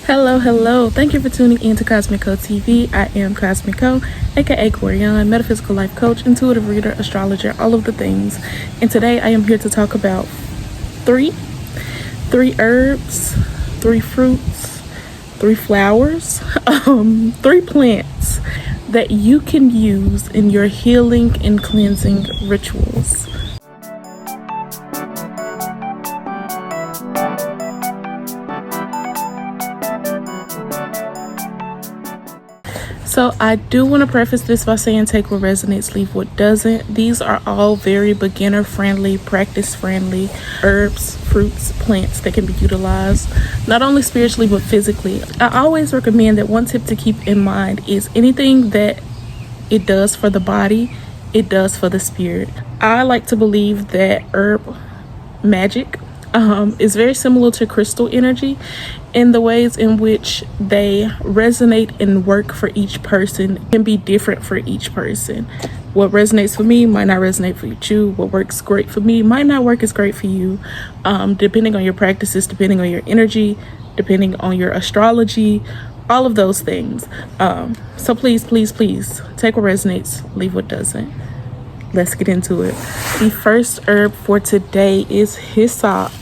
Hello. Thank you for tuning in to Cosmico TV. I am Cosmico, aka Corian, metaphysical life coach, intuitive reader, astrologer, all of the things. And today I am here to talk about three herbs, three fruits, three flowers, three plants that you can use in your healing and cleansing rituals. So I do want to preface this by saying take what resonates, leave what doesn't. These are all very beginner friendly, practice friendly herbs, fruits, plants that can be utilized not only spiritually but physically. I always recommend that one tip to keep in mind is anything that it does for the body, it does for the spirit. I like to believe that herb magic is very similar to crystal energy in the ways in which they resonate and work for each person can be different for each person. What resonates for me might not resonate for you. What works great for me might not work as great for you, depending on your practices, depending on your energy, depending on your astrology, all of those things. So please take what resonates, leave what doesn't. Let's get into it. The first herb for today is hyssop.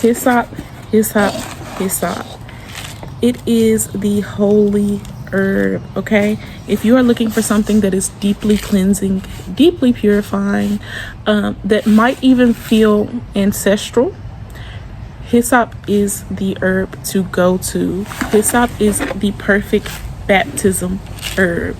Hyssop. It is the holy herb, okay? If you are looking for something that is deeply cleansing, deeply purifying, that might even feel ancestral, hyssop is the herb to go to. Hyssop is the perfect baptism herb.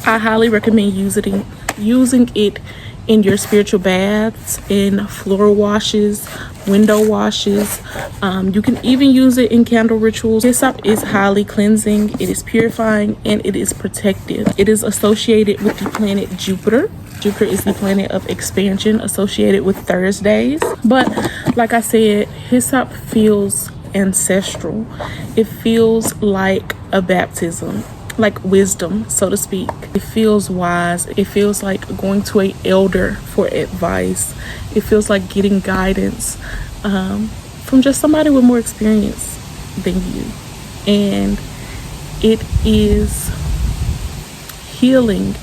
I highly recommend using it in your spiritual baths, in floor washes, window washes. You can even use it in candle rituals. Hyssop is highly cleansing, it is purifying, and it is protective. It is associated with the planet Jupiter. Jupiter is the planet of expansion, associated with Thursdays. But like I said, hyssop feels ancestral. It feels like a baptism, like wisdom, so to speak. It feels wise. It feels like going to an elder for advice. It feels like getting guidance from just somebody with more experience than you. And it is healing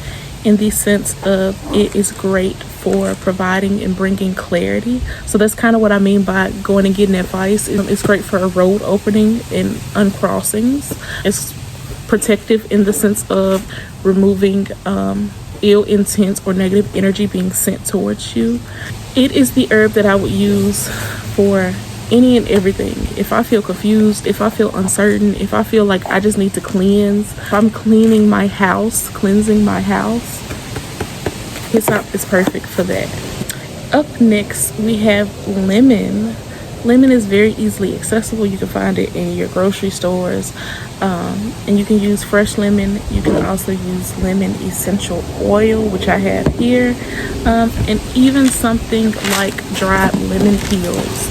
in the sense of it is great for providing and bringing clarity. So that's kind of what I mean by going and getting advice. It's great for a road opening and uncrossings. It's protective in the sense of removing ill intent or negative energy being sent towards you. It is the herb that I would use for any and everything. If I feel confused, if I feel uncertain, if I feel like I just need to cleanse, if I'm cleansing my house, hyssop is perfect for that. Up next, we have lemon. Lemon is very easily accessible. You can find it in your grocery stores, and you can use fresh lemon. You can also use lemon essential oil, which I have here, and even something like dried lemon peels,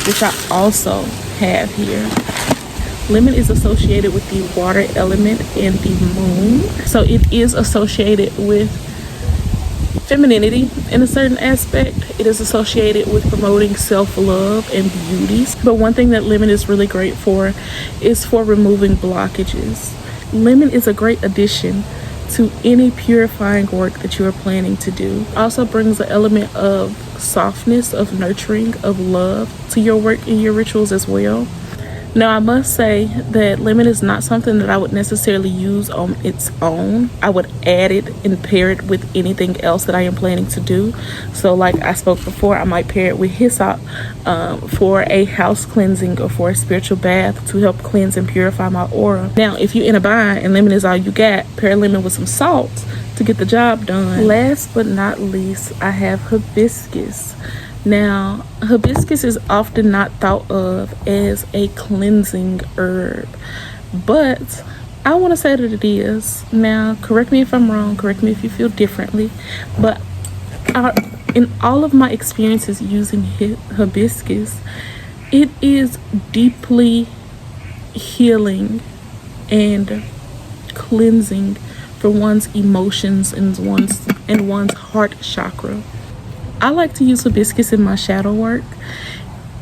which I also have here. Lemon is associated with the water element and the moon, so it is associated with femininity in a certain aspect. It is associated with promoting self-love and beauty. But one thing that lemon is really great for is for removing blockages. Lemon is a great addition to any purifying work that you are planning to do. Also brings an element of softness, of nurturing, of love to your work and your rituals as well. Now, I must say that lemon is not something that I would necessarily use on its own. I would add it and pair it with anything else that I am planning to do. So like I spoke before, I might pair it with hyssop for a house cleansing or for a spiritual bath to help cleanse and purify my aura. Now, if you're in a bind and lemon is all you got, pair lemon with some salt to get the job done. Last but not least, I have hibiscus. Now, hibiscus is often not thought of as a cleansing herb, but I want to say that it is. Now, correct me if I'm wrong, correct me if you feel differently, but in all of my experiences using hibiscus, it is deeply healing and cleansing for one's emotions and one's heart chakra. I like to use hibiscus in my shadow work.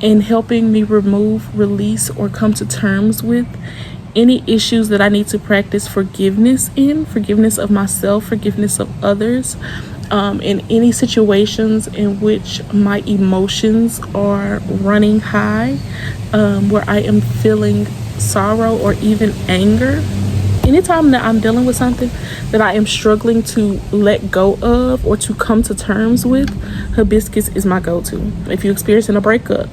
in helping me remove, release, or come to terms with any issues that I need to practice forgiveness in, forgiveness of myself, forgiveness of others, in any situations in which my emotions are running high, where I am feeling sorrow or even anger. Anytime that I'm dealing with something that I am struggling to let go of or to come to terms with, hibiscus is my go-to. If you're experiencing a breakup,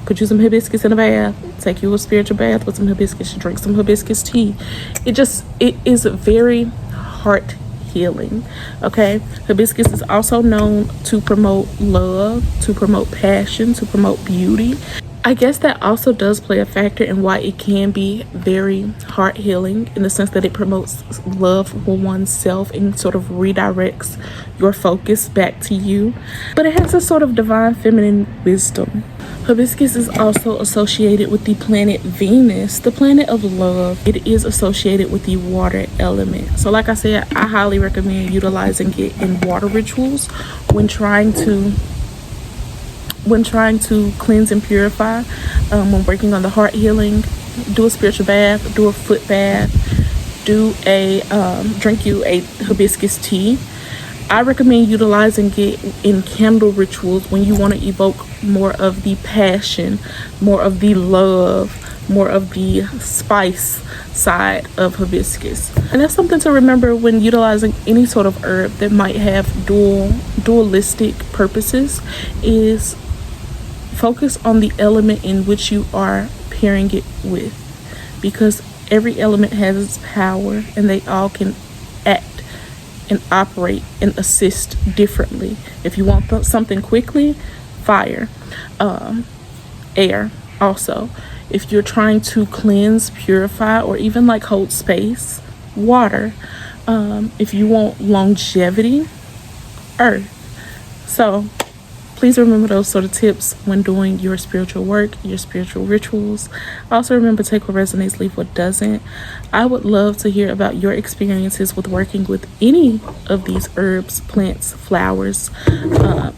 put you some hibiscus in a bath, take you a spiritual bath with some hibiscus, drink some hibiscus tea. It is very heart healing. Okay, hibiscus is also known to promote love, to promote passion, to promote beauty. I guess that also does play a factor in why it can be very heart healing, in the sense that it promotes love for oneself and sort of redirects your focus back to you. But it has a sort of divine feminine wisdom. Hibiscus is also associated with the planet Venus, the planet of love. It is associated with the water element. So like I said, I highly recommend utilizing it in water rituals when trying to cleanse and purify, when working on the heart healing. Do a spiritual bath, do a foot bath, drink you a hibiscus tea. I recommend utilizing it in candle rituals when you want to evoke more of the passion, more of the love, more of the spice side of hibiscus. And that's something to remember when utilizing any sort of herb that might have dualistic purposes, is focus on the element in which you are pairing it with, because every element has its power and they all can act and operate and assist differently. If you want something quickly, fire. Air also. If you're trying to cleanse, purify, or even like hold space, water. If you want longevity, earth. So please remember those sort of tips when doing your spiritual work, your spiritual rituals. Also remember, take what resonates, leave what doesn't. I would love to hear about your experiences with working with any of these herbs, plants, flowers,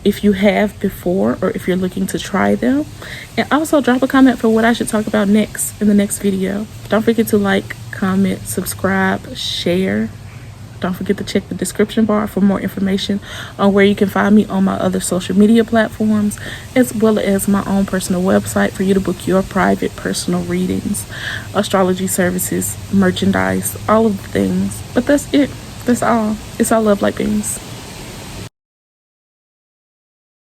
if you have before or if you're looking to try them. And also drop a comment for what I should talk about next in the next video. Don't forget to like, comment, subscribe, share. Don't forget to check the description bar for more information on where you can find me on my other social media platforms, as well as my own personal website for you to book your private personal readings, astrology services, merchandise, all of the things. But that's it. That's all. It's all love, like beans.